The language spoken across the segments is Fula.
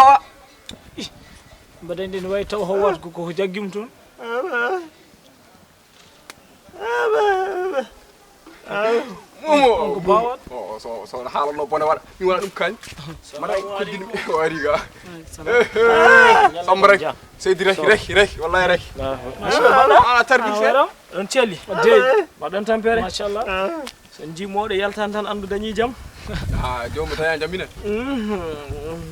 wawa mbaɗen ɗen wawi taw howat ko jaggim toon ko bawat so haalano bone waɗa mi waɗa ɗum kañ mbaɗa koddini mi wari ga Samba rek seydi rek wallahi rek ana tardi seeɗa on celli deeyi mbaɗon tampere machallah so jimoɗo yaltan tan andu dañi jaam jomum tawi jam minen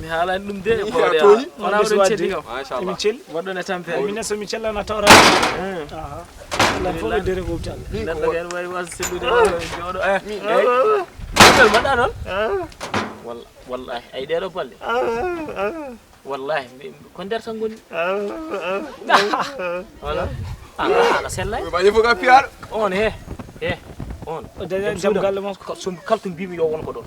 mi haalani ɗum de boɗe wona oɗon celli kam machallah min celli mbaɗɗon e tampere minen somi cellana tawra Allah fof e dere gobta neɗɗo ken wawi wasa sellude jooɗo eyyi mbaɗa noon wallahi ay ɗeɗo balle wallahi ko nder tan goni wala ana sellay bañi fof ka piyaɗo on he on jam galle mon so kalto mbimi yo won ko ɗon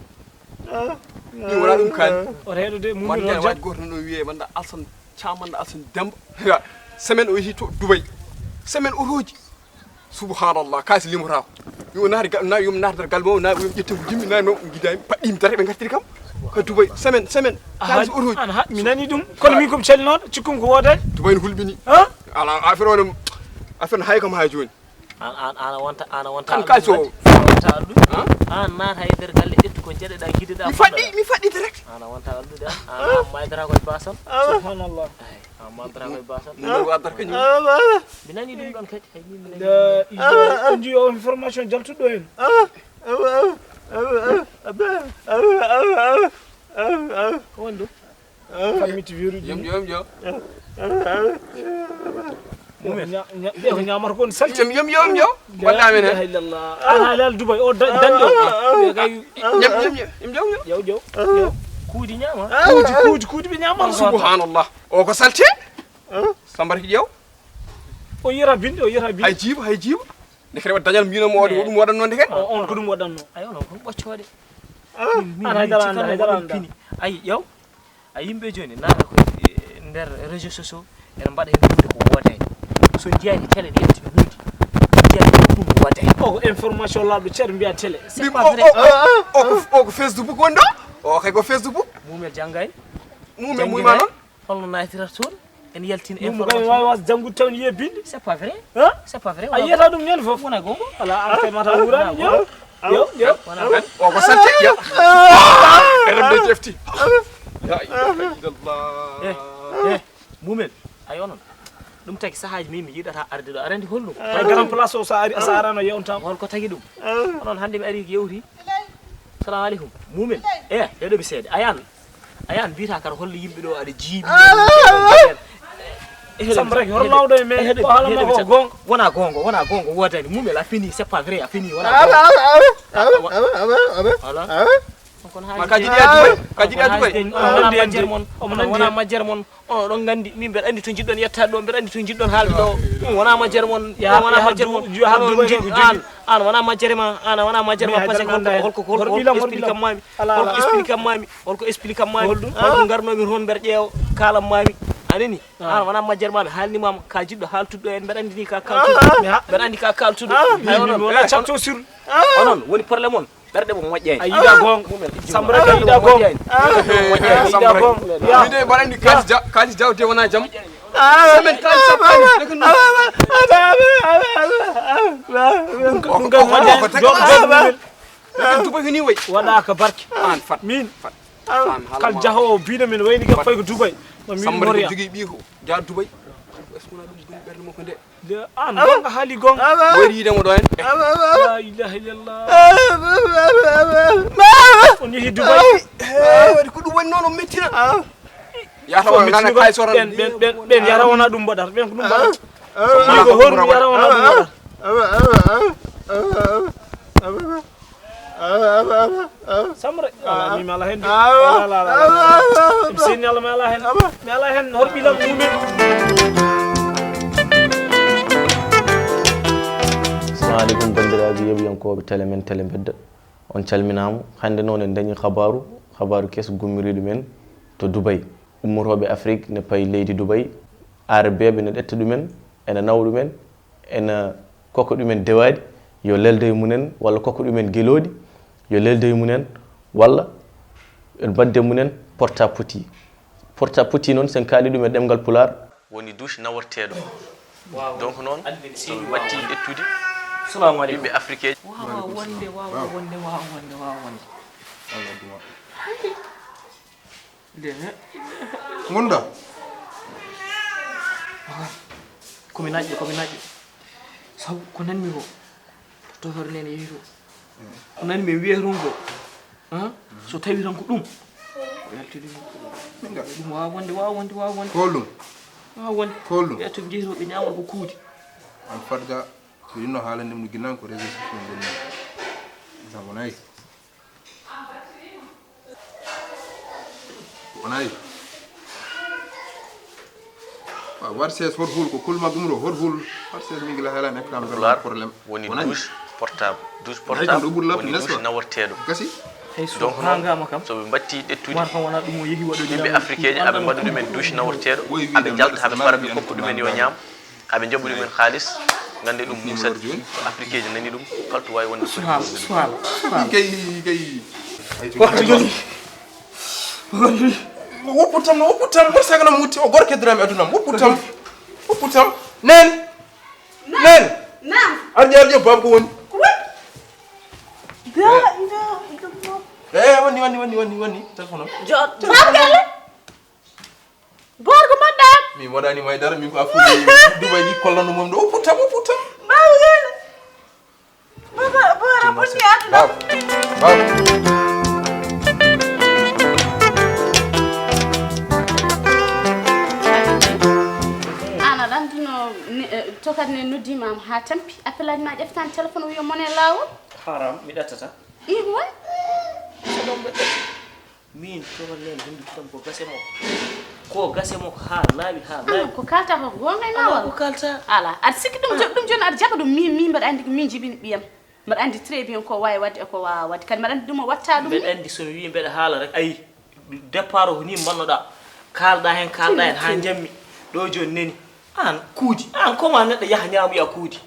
mi wona ɗum kañ oto heɗo de mummi waɗi goto no wiye manda Alsan camanda Alsan Demba semaine o yehi to Dubaï semaine otoji subhanallah kasi limotako yo naari yomi naatata galmo na yomi ƴetta ko jimmi nani noon guidami paɗɗimi dara ɓe gartiri kam ko Dubaï semaine kasi otoji ana mi nani ɗum kono min komi cellinoɗo cikkum ko wodani Dubaï no hulɓini ala affaire hay kam ha joni ana wonta kan kalis o wonta alɗu an naata e nder galle ƴettu ko jeɗeɗa guideɗa mi faɗɗi direct ana wonta alɗude ana maydara koye basal subhanallah maydara koye basal no waddata kañum mi nani ɗum ɗon kadi hay min on ji o information jaltuɗo hen ko woni ɗum fammiti wirude jom ɓe ko ñamata ko salti jom waɗɗa men hen an haalal Dubaï o dañɗo ɓe kay jom kuudi ñama kuudi ɓe ñamata subhanallah o ko salte Samba rek ƴeew o yiyata binde hay jiiba ndekere waɗa dañal mbinomo o ɗum waɗanno ndeke on ko ɗum waɗanno ay onon kon ɓoccode an haydara pini ayi ƴeew a yimɓe joni naata ko nder réseaux sociaux ene mbaɗa hen hunde ko wodani so jiyani télé ɗe yetti hunde jiyani ɗum wodani o ko information laaɓɗo ceeɗo mbiya télé c'est pas vrai o ko Facebook woni ɗo o kay ko Facebook mumel janggani mumel muyma noon holno naytirata toon en yaltini information wawi was janggude taw yiye binde c'est pas vrai a yiyata ɗum ñande foof wona gongo ala an kay mata wurani yo o ko salte yo remde jefti la ilaha illallah mumel ay onon ɗum tagi sahaji min mi yiɗata arde ɗo aɗa andi holɗum hay grand place o sa arano yewntam holko tagi ɗum onon hande mi ari yewti salamu aleykum mumel ɗeɗo mi seede ayan mbiyata kara holle yimɓe ɗo aɗa jiiɓi Samba rek hor lawɗo e men ko haalama ko gonga wona gonga wodani mumel a fini c'est pas vrai a fini wona ma ka jiɗi a Dubaï wona majjere mon on ɗon gandi min mbeɗa andi to jiɗɗon yettade ɗo mbeɗa andi to jiɗɗon haalde ɗo wona majjere mon an wona majjere ma par ce que holko explique am mami holko garnomin toon mbeɗa ƴeewa kalam mami anani an wona majjere mami haalnimama ka jiɗɗo haaltuɗo en mbeɗa andi ni ka kaltuɗo hay onon wona capto sur onon woni probléme on ɓerɗe mo moƴƴani a yiɗa gonga Samba rek a yiɗa gonga mide mbaɗa andi kalis jawte wona jaam semaine kalis sappani ɗum gam moƴƴani Dubaï ko ni way waɗa ko barke an fat min kal jahowo bino min wayni kam fay ko Dubaï Samba rek jogui ɓiiko jaa Dubaï esmona ɗum ɗum ɓerde makko nde an gonga haali gonga wari yidemo ɗo hen la ilaha illallah on yeehi Dubaï waɗi ko ɗum woni noon o mettina yata wona nana kalis oran ɓen yara wona ɗum mbaɗata ɓen ko ɗum mbaɗata ɗigo honɗum yara wona ɗum mbaɗata Samba rek ala mi ala hen sini ala mi ala hen hor ɓilam mumen assalamu aleykum bandiraɓe yeɓiyankoɓe télé men télé bedda on calminama hande noon en dañi habaru keso gummiriɗo men to Dubaï ummotoɓe Afrique ne payi leydi Dubaï arabeɓe ne ɗetta ɗumen ene nawa ɗumen ene kokka ɗumen dewaɗi yo lelde e munen walla kokka ɗumen gueloɗi yo lelde e munen walla en badde munen Porta porta Potty noon sen kaali ɗum e ɗemgal pular woni douche naworteɗo donc noon so batti ƴettude assalamu aleykum yimɓe africain wawa wonde Ngunda. komi naƴƴo sabu ko nanmi ko tofere nene yehi to ko nani mi wiya ton ko so tawi tan ko ɗum o yaltidi ɗum wawa wonde Kolum. wonde ƴetto jeetoɓe ñamata ko kuudi An farja ko yinno haalande mo ginnan ko réseau social ngol zamonayi. Onayi. Warses hot hul ko kulma gumro hot hul warses mi gila helan ekram pular problème woni douche portable woni douche naworteɗo gasi donc hangama kam so ɓe batti ƴettude war tan wona ɗum o yehi waɗo yimɓe africain aɓe mbaɗa ɗumen douche naworteɗo aɓe jalta haɓe para ɓe kokko ɗumen yo ñaam aɓe jaɓɓu ɗumen haalis gande ɗum musat africain nani ɗum kalto wawi wonde suhala kay wopputam mbar sagana mutti o gorke drame adunam wopputam nen Naam. arƴe bab ko woni woni téléphone Bab gelle. Gorgo madda. mi waɗani may dara min ko affude Dubai ji kollano mom ɗo wopputam Bab gelle. Baba bonni aduna. Ana landino tokatne noddimam ha tampi appelaji ma ƴeftani téléphone wiyo mone lawol. haram mi ɗattata Ibo won. so ɗon ɓe min togolen hunde tan ko gase mo ha laaɓi Ko kalta ko gonga e ala lawol. ko kalta Ala aɗa sikki ɗum joni aɗa jaɓa ɗum min mbaɗa andi ko min jibini ɓiyam mbaɗa andi très bien ko wawi wadde eko wawa wadde kadi mbaɗa andi ɗum o watta ɗum mbeɗa andi somi wi mbeɗa haala rek ayi départ ko ni mbannoɗa kalɗa hen ha jammi ɗo joni neni an kuudi an comment neɗɗo yaha ñaamoya kuudi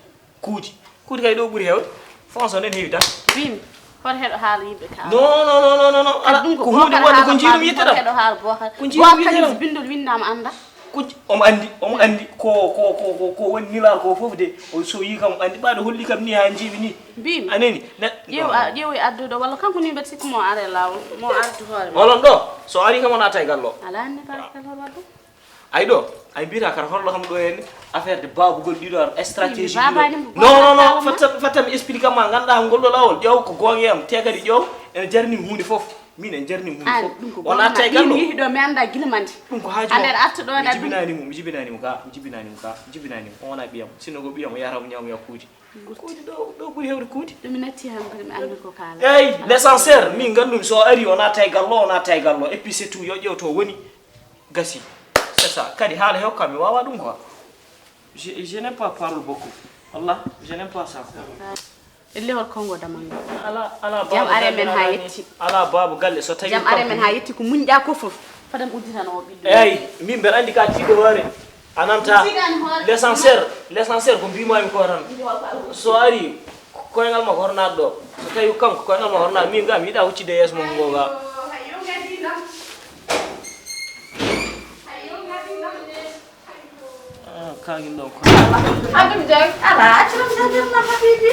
kay ɗo ɓuuri hewde France o nen heewi tan wimi hoto heɗo haala yimɓe ka non ala ko hunde wonde ko jiiɗum yitte ɗam heɗo haala bokat ko jiiɗum yitte ɗam bindol windama anda omo andi ko woni nilal ko fof de o so yi kam andi ɓaɗo holli kam ni ha jiiɓi ni mbimi aneni ƴeewoy adduɗo walla kanko ni mbaɗa sikki mo are lawol mo artu hoore ma onon ɗo so ari kam on atta e gallo ala anne barakal hol waddu ay ɗo ay mbiyata kata hollo kam ɗo henne affaire de babugol ɗiɗo ar stratégie non fatta mi explique ma ganduɗa ngol ɗo lawol ƴeew ko gonga am te kadi ƴeew ene jarnimi hunde fof min en jarnimi hunde fof on atta e gallo yehi ɗo mi anda guilamande ɗum ko haaju ande aɗa arta ɗo mi jibinanimo on wona ɓiyam sinno ko ɓiyam o yahata mo ñamoya kuudi ɗo ɓuuri hewde kuudi ɗum natti han mi andi ko kala eyyi l' essentiel min gandumi so ari on atta e gallo et puis c'est tout yo ƴeew to woni gasi c'est ça kadi haala hewka mi wawa ɗum quoi je n'aime pas parle beaucoup wallah je n'aime pas ça lewol kongo damango ala jam are men ha yetti ala babu galle so tawi jam are men ha yetti ko muñƴa ko fof fadam udditano o ɓiɗɗo eyyi min mbeɗa andi ka tiiɗo hoore ananta l' essentiel ko mbimami ko tan so ari koyngal makko hornaɗo ɗo so tawi kanko koyngal makko hornaɗo min ga mi yiiɗa huccide yeeso mum ngo ga kagin ɗon ko Abdou Dieng ala acciram jadirna habibi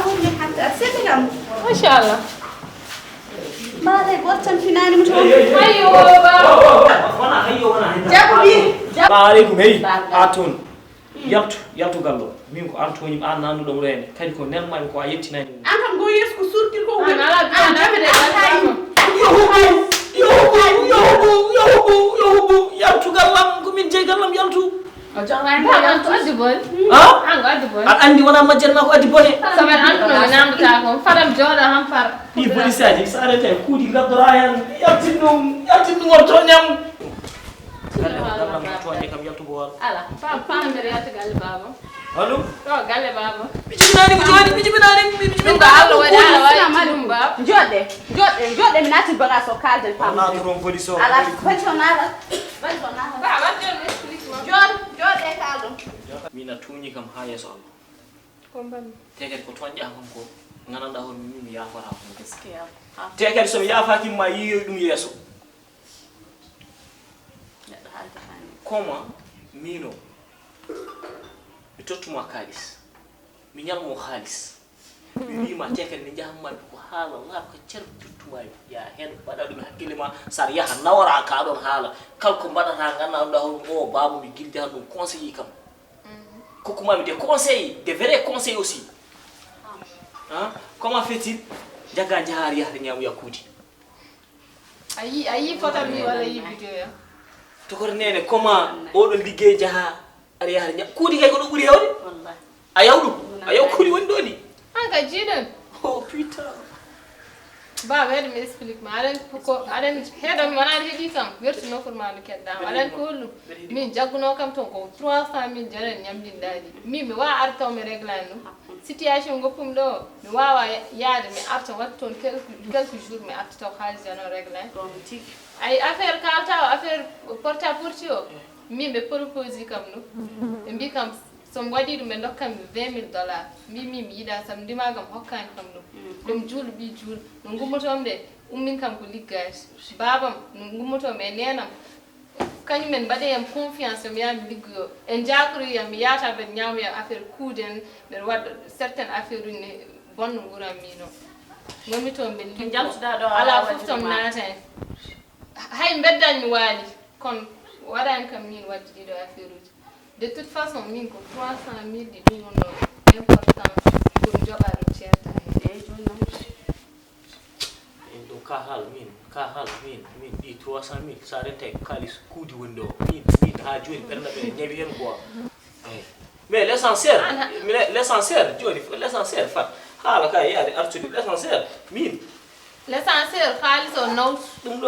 woni hatta sedi kam machallah mbaɗe goto tan finani mo toon hayyo wona jaɓo ɓi aleykum hey a toon yaltu gallo min ko an toñim an nannuɗom rende kadi ko nelmami ko a yettinani an kam go yeeso ko surtir ko woni yohubu yaltu gallam komin jeyi gallam yaltu aɗa andi wona majjanma ko addi bohe ɗi police aji so arete kuuɗi gaddora hen yaltin ɗum on toñam gallam toñe kam yaltugo wala ala pamere yatta galle baba allo to galle baba mi jibinanimo joni mi jibinanimo Allah waɗi ala waɗi ɗum baba joɗɗe mi naati bagage o kalden naatu toon police o ala bati o naata baba jon explique ma joɗɗe kaldum min a tuuñi kam ha yeeso Allah ko mbami te kadi ko toñƴa kam ko gandanɗa hono min mi yafata ko gaskiya te kadi somi yafakima ma yiyoy ɗum yeeso koma mino mi tottuma kalis mi nyalmo khalis mi ma teken ni jahamma ko hala Allah ko certutuma ya hen bada dum hakkile ma sar yaha nawara ka don hala kalko badata ganna on dawo o babu mi gildi han dum conseiller kam ko kuma mi de conseil de vrai conseil aussi hein comment fait-il jaga jahar yahde nyamu yakudi ayi foto mi wala yi video ya to ko nene comment o do liggey jaha ari yahde kudi kay ko do buri hewde wallahi ayaw kudi woni do ni anga jiden oh putain ba wede mi explique ma aren hedo mi wana hedi kam wertu no formal kedda aren ko lu min jagguno kam ton ko 300.000 jaren nyamdin dadi mi wa arto mi reglanu situation goppum do mi wawa yaade mi arto watton quelques jours mi arto khalis jano reglan ay affaire kalta affaire porta porti o mi be propose kam no mbi kam som wadi dum dokkam $20,000 mi yida sam dimagam hokkani kam dum jul bi jul no ngumotom de ummin kam ko liggas babam no ngumotom e nenam kanyum en bade yam confiance mi yam liggo en jakuri yam yata be nyam ya affaire kuden be wad certain affaire ni bonno nguram mi no ngomi to be liggo jaltuda do ala fuftom nata hay beddan mi wali kon wadan kam min waddi do affaire de toute façon min ko 300.000 di dum no important pour joba do certa e jono en do ka hal min di 300.000 sa rente kalis kudi wondo min ha joni berna be nyabi hen quoi mais l'essentiel joni l'essentiel fa hala kay yaade artudi l'essentiel min l'essentiel khalis o naw dum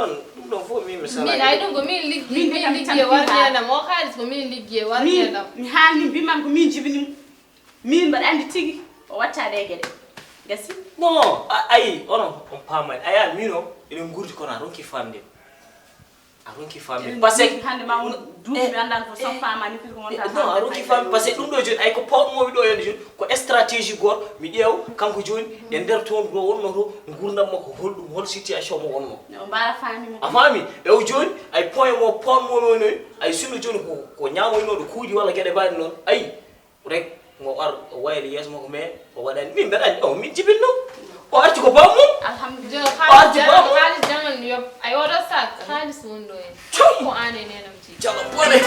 don fo min misala min ay dum go min ligge warneda mo khalis ko min ligge warneda mi halni bimam ko min jibini min bad andi tigi o watta de gede gasi non ay on pamay aya mino ene ngurdi kono ronki famde parce que hande ma won duubi andal ko so fama ni ko wonta non ronki famde parce que dum do joni ay ko pawmo wi do yende joni ko stratégie gor mi ƴeew kanko joni e nder toon do wonno to ngurdam makko holdum hol situation mo wonno no bara fami mo a fami e o joni ay point mo pawmo no ay sunu joni ko nyaamoyno do kuudi wala gede baadi non ay rek mo ar wayli yes mako me o wadani min bedani o min jibinno o arti ko bammo alhamdulillah khalis jamal yob ay wada sak khalis wondo en ko ane nenam ci jalo bone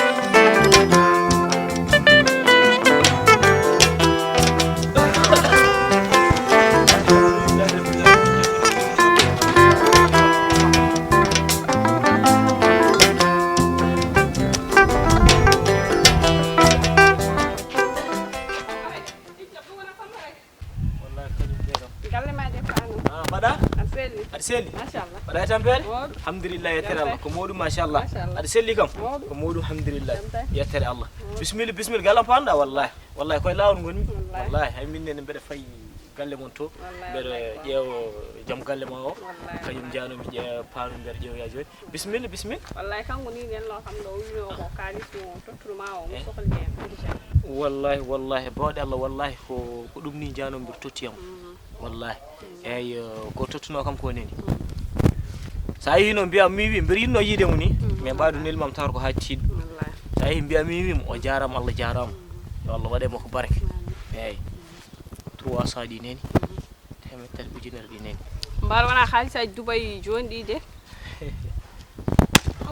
seli machallah wala tampel alhamdulillah yatere Allah ko modum machallah ad selli kam ko modum alhamdulillah yatere Allah bismillah galam panda wallahi koy lawol ngoni wallahi hay minne ne bede fay galle mon to bede jeewo jam galle ma o kanyum jaano mi je paanu ber jeew ya joni bismillah wallahi kanko ni nen lo xam do wino ko kalis mo tottuma o mo soxal ben wallahi bawde Allah wallahi ko dum ni jaano bir tottiyam wallahi ay ko tottuno kam ko neni sa yino biya mi wi mbir yinno yide mu ni mais baadu nel mam tar ko hacci wallahi sa yi biya mi wi o jaram Allah jaram Allah wade mako barke ay 300 di neni temetel ujiner di neni mbar wana khalisa Dubai jondi de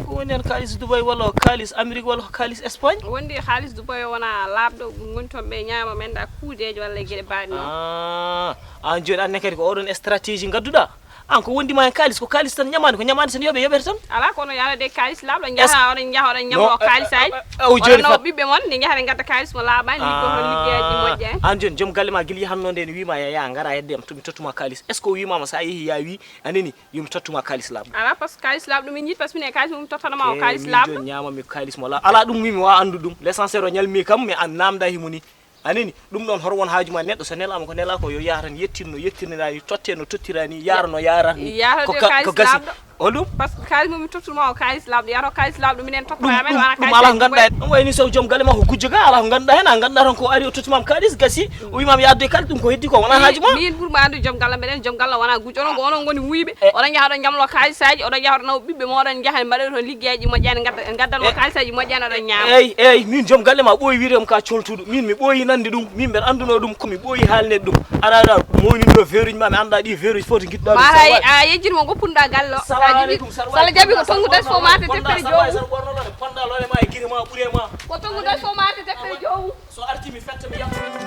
ko woni en kalis Dubai wala kalis Amerique wala kalis Espagne wondi kalis Dubai wana labdo gontombe nyaama menda kuudejo wala gede baadi no an joni an nekati ko odon stratégie gadduda an ko wondi ma en kalis ko kalis tan nyamani ko nyamani sen yobe tan ala kono yala de kalis labdo nyaha on nyamo kalis ay o joni no bibbe mon ni nyaha ngatta kalis mo labani ko hon liggeji modje an joni jom galle ma gili hanno de wi ma ya ngara yedde am to mi tottuma kalis est ce que wi ma sa yi ya wi aneni yum tottuma kalis labdo ala parce que kalis labdo min yit parce que ne kalis mum tottana ma o kalis labdo joni nyama mi kalis mo la ala dum mi wa andu dum l'essentiel o nyalmi kam mi an namda himuni anini dum don hor won haajuma neddo so nelama ko nela ko yo yaran yettirno yettirnirani totteno tottirani yarano yarani ko gasi Holɗum par ce que kalis momi tottuma o kalis labɗo yato kalis labɗo minen toppata men wana ɗum ala ko ganduɗa hen ɗum wayni sow joom galle ma ko gujjo ga ala ko ganduɗa hen a ganduɗa tan ko ari o tottimama kalis gasi o wimama yadde kala ɗum ko heddi ko wona haaji ma min ɓuurma andu joom galle meɗen joom galle wona gujjo onon ko onon goni wuyɓe oɗon jaha ɗon jamlo kalisaji oɗon jaha ɗo nawa ɓiɓɓe moɗon jaha mbaɗa toon liggueji moƴƴani gaddanmo kalisaji moƴƴani oɗon ñaama eyyi min joom galle ma ɓooyi wiidema ka coltuɗo min mi ɓooyi nande ɗum min mbeɗa anduno ɗum komi ɓooyi haalnede ɗum aɗa mawniɗo veruji ma mi anda ɗi veruji fof to guiɗɗa ɗum mata a yejjinmo goppunoɗa galle o sala jaaɓi ko tongudas fo mate deftere jomum ponɗa lole ma e guire ma ɓuure ma ko tongudas fo mate deftere jomum so arti mi fetta mi yamma